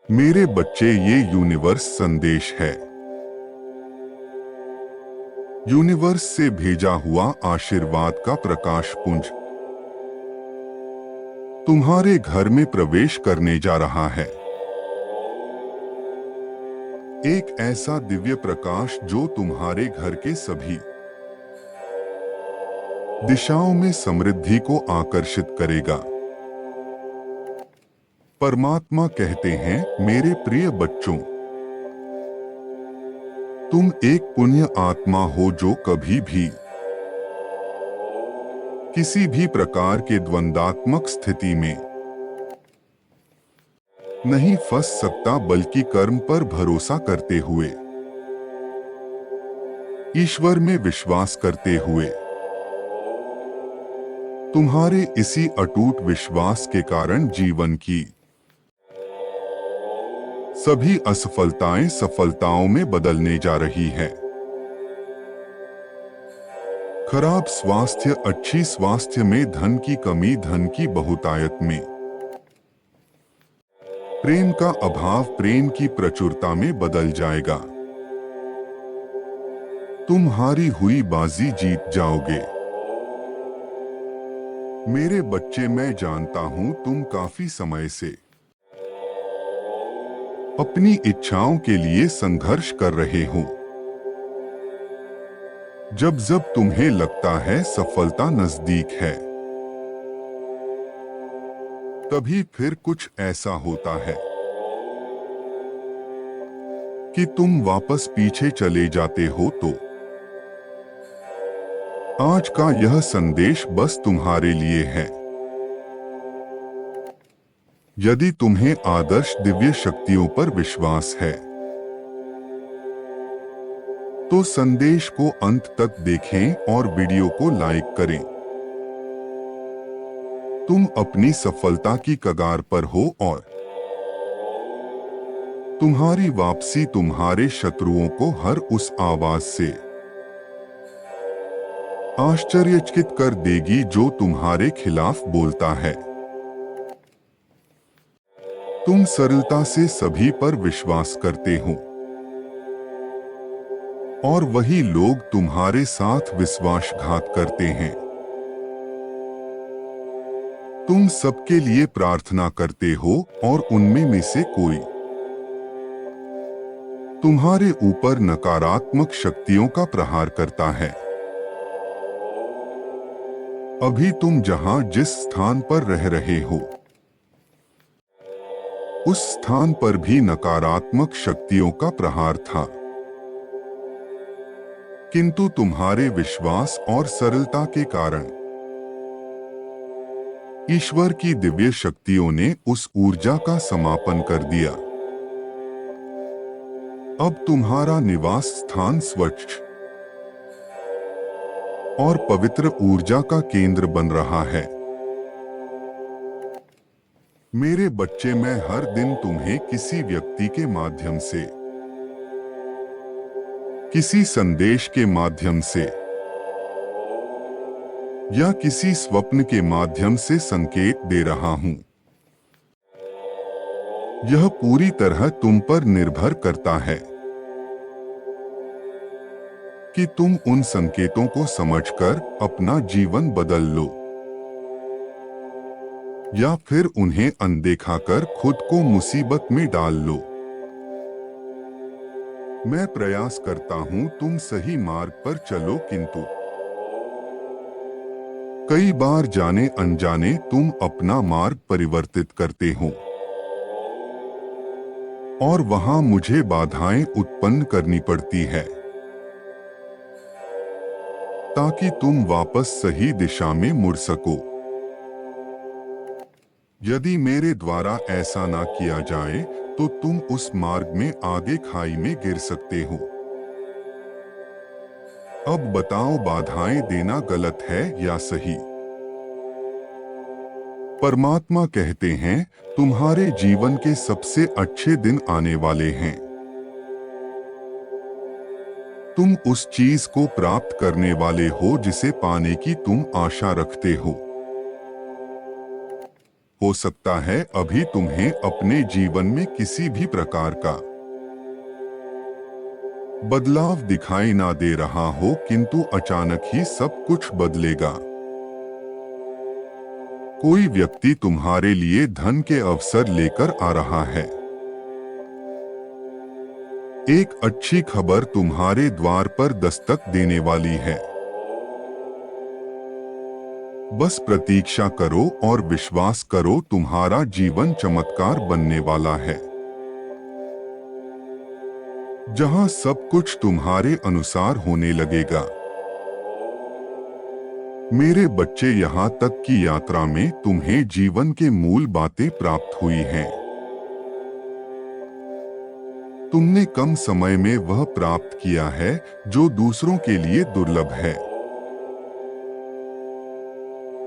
मेरे बच्चे, ये यूनिवर्स संदेश है। यूनिवर्स से भेजा हुआ आशीर्वाद का प्रकाश पुंज तुम्हारे घर में प्रवेश करने जा रहा है। एक ऐसा दिव्य प्रकाश जो तुम्हारे घर के सभी दिशाओं में समृद्धि को आकर्षित करेगा। परमात्मा कहते हैं, मेरे प्रिय बच्चों, तुम एक पुण्य आत्मा हो जो कभी भी किसी भी प्रकार के द्वंद्वात्मक स्थिति में नहीं फंस सकता, बल्कि कर्म पर भरोसा करते हुए, ईश्वर में विश्वास करते हुए, तुम्हारे इसी अटूट विश्वास के कारण जीवन की सभी असफलताएं सफलताओं में बदलने जा रही है। खराब स्वास्थ्य अच्छी स्वास्थ्य में, धन की कमी धन की बहुतायत में, प्रेम का अभाव प्रेम की प्रचुरता में बदल जाएगा। तुम हारी हुई बाजी जीत जाओगे। मेरे बच्चे, मैं जानता हूं तुम काफी समय से अपनी इच्छाओं के लिए संघर्ष कर रहे हो। जब जब तुम्हें लगता है सफलता नजदीक है, तभी फिर कुछ ऐसा होता है कि तुम वापस पीछे चले जाते हो। तो आज का यह संदेश बस तुम्हारे लिए है। यदि तुम्हें आदर्श दिव्य शक्तियों पर विश्वास है, तो संदेश को अंत तक देखें और वीडियो को लाइक करें। तुम अपनी सफलता की कगार पर हो और तुम्हारी वापसी तुम्हारे शत्रुओं को हर उस आवाज से आश्चर्यचकित कर देगी जो तुम्हारे खिलाफ बोलता है। तुम सरलता से सभी पर विश्वास करते हो, और वही लोग तुम्हारे साथ विश्वासघात करते हैं। तुम सबके लिए प्रार्थना करते हो और उनमें से कोई तुम्हारे ऊपर नकारात्मक शक्तियों का प्रहार करता है। अभी तुम जहां जिस स्थान पर रह रहे हो, उस स्थान पर भी नकारात्मक शक्तियों का प्रहार था, किंतु तुम्हारे विश्वास और सरलता के कारण ईश्वर की दिव्य शक्तियों ने उस ऊर्जा का समापन कर दिया। अब तुम्हारा निवास स्थान स्वच्छ और पवित्र ऊर्जा का केंद्र बन रहा है। मेरे बच्चे, मैं हर दिन तुम्हें किसी व्यक्ति के माध्यम से, किसी संदेश के माध्यम से या किसी स्वप्न के माध्यम से संकेत दे रहा हूं। यह पूरी तरह तुम पर निर्भर करता है कि तुम उन संकेतों को समझकर अपना जीवन बदल लो, या फिर उन्हें अनदेखा कर खुद को मुसीबत में डाल लो। मैं प्रयास करता हूं तुम सही मार्ग पर चलो, किंतु कई बार जाने अनजाने तुम अपना मार्ग परिवर्तित करते हो, और वहां मुझे बाधाएं उत्पन्न करनी पड़ती है ताकि तुम वापस सही दिशा में मुड़ सको। यदि मेरे द्वारा ऐसा ना किया जाए तो तुम उस मार्ग में आगे खाई में गिर सकते हो। अब बताओ, बाधाएं देना गलत है या सही? परमात्मा कहते हैं, तुम्हारे जीवन के सबसे अच्छे दिन आने वाले हैं। तुम उस चीज को प्राप्त करने वाले हो जिसे पाने की तुम आशा रखते हो। हो सकता है अभी तुम्हें अपने जीवन में किसी भी प्रकार का बदलाव दिखाई ना दे रहा हो, किंतु अचानक ही सब कुछ बदलेगा। कोई व्यक्ति तुम्हारे लिए धन के अवसर लेकर आ रहा है। एक अच्छी खबर तुम्हारे द्वार पर दस्तक देने वाली है। बस प्रतीक्षा करो और विश्वास करो, तुम्हारा जीवन चमत्कार बनने वाला है। जहां सब कुछ तुम्हारे अनुसार होने लगेगा। मेरे बच्चे, यहाँ तक की यात्रा में तुम्हें जीवन के मूल बातें प्राप्त हुई हैं। तुमने कम समय में वह प्राप्त किया है जो दूसरों के लिए दुर्लभ है।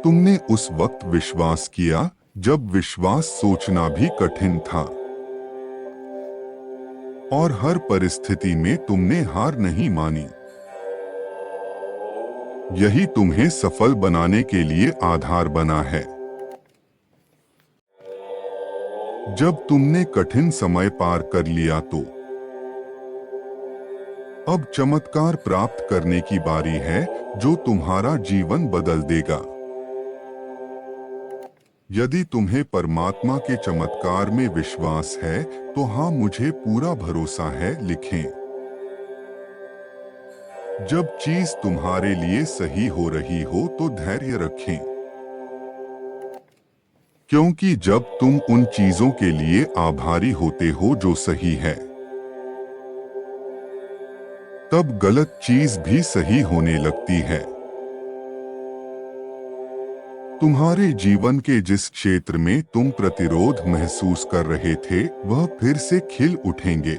तुमने उस वक्त विश्वास किया जब विश्वास सोचना भी कठिन था। और हर परिस्थिति में तुमने हार नहीं मानी। यही तुम्हें सफल बनाने के लिए आधार बना है। जब तुमने कठिन समय पार कर लिया तो अब चमत्कार प्राप्त करने की बारी है जो तुम्हारा जीवन बदल देगा। यदि तुम्हें परमात्मा के चमत्कार में विश्वास है तो हाँ, मुझे पूरा भरोसा है लिखें। जब चीज तुम्हारे लिए सही हो रही हो तो धैर्य रखें, क्योंकि जब तुम उन चीजों के लिए आभारी होते हो जो सही है, तब गलत चीज भी सही होने लगती है। तुम्हारे जीवन के जिस क्षेत्र में तुम प्रतिरोध महसूस कर रहे थे, वह फिर से खिल उठेंगे।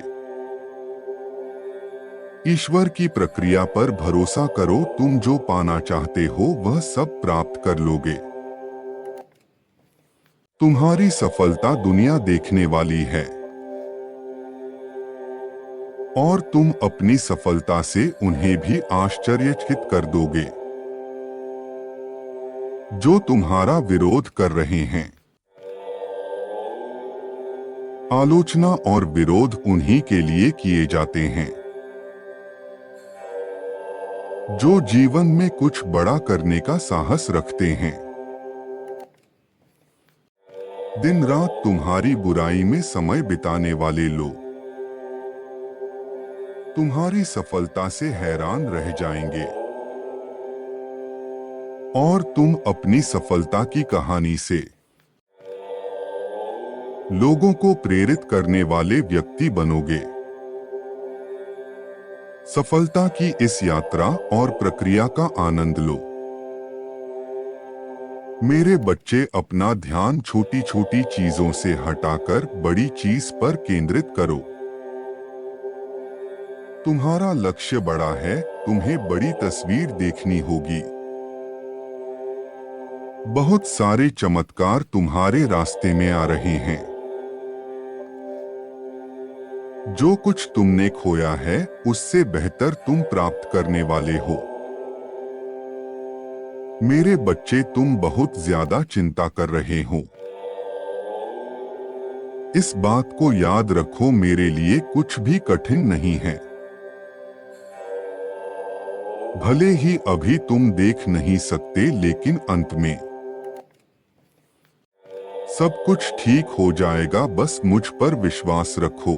ईश्वर की प्रक्रिया पर भरोसा करो, तुम जो पाना चाहते हो वह सब प्राप्त कर लोगे। तुम्हारी सफलता दुनिया देखने वाली है और तुम अपनी सफलता से उन्हें भी आश्चर्यचकित कर दोगे जो तुम्हारा विरोध कर रहे हैं। आलोचना और विरोध उन्हीं के लिए किए जाते हैं जो जीवन में कुछ बड़ा करने का साहस रखते हैं। दिन रात तुम्हारी बुराई में समय बिताने वाले लोग तुम्हारी सफलता से हैरान रह जाएंगे और तुम अपनी सफलता की कहानी से लोगों को प्रेरित करने वाले व्यक्ति बनोगे। सफलता की इस यात्रा और प्रक्रिया का आनंद लो। मेरे बच्चे, अपना ध्यान छोटी छोटी चीजों से हटाकर बड़ी चीज पर केंद्रित करो। तुम्हारा लक्ष्य बड़ा है, तुम्हें बड़ी तस्वीर देखनी होगी। बहुत सारे चमत्कार तुम्हारे रास्ते में आ रहे हैं। जो कुछ तुमने खोया है उससे बेहतर तुम प्राप्त करने वाले हो। मेरे बच्चे, तुम बहुत ज्यादा चिंता कर रहे हो। इस बात को याद रखो, मेरे लिए कुछ भी कठिन नहीं है। भले ही अभी तुम देख नहीं सकते, लेकिन अंत में सब कुछ ठीक हो जाएगा। बस मुझ पर विश्वास रखो।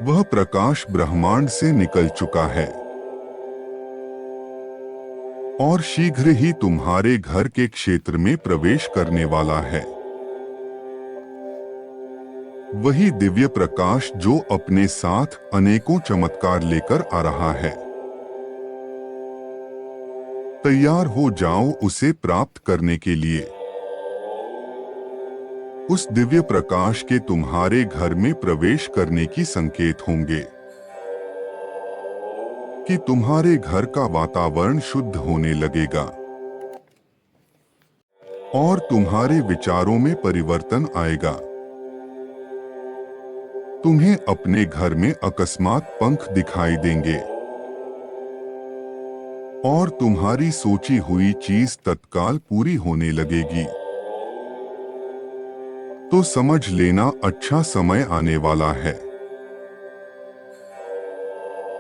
वह प्रकाश ब्रह्मांड से निकल चुका है और शीघ्र ही तुम्हारे घर के क्षेत्र में प्रवेश करने वाला है। वही दिव्य प्रकाश जो अपने साथ अनेकों चमत्कार लेकर आ रहा है। तैयार हो जाओ उसे प्राप्त करने के लिए। उस दिव्य प्रकाश के तुम्हारे घर में प्रवेश करने की संकेत होंगे कि तुम्हारे घर का वातावरण शुद्ध होने लगेगा और तुम्हारे विचारों में परिवर्तन आएगा। तुम्हें अपने घर में अकस्मात पंख दिखाई देंगे और तुम्हारी सोची हुई चीज तत्काल पूरी होने लगेगी। तो समझ लेना अच्छा समय आने वाला है।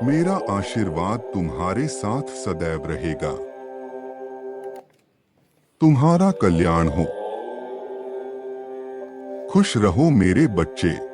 मेरा आशीर्वाद तुम्हारे साथ सदैव रहेगा। तुम्हारा कल्याण हो। खुश रहो मेरे बच्चे।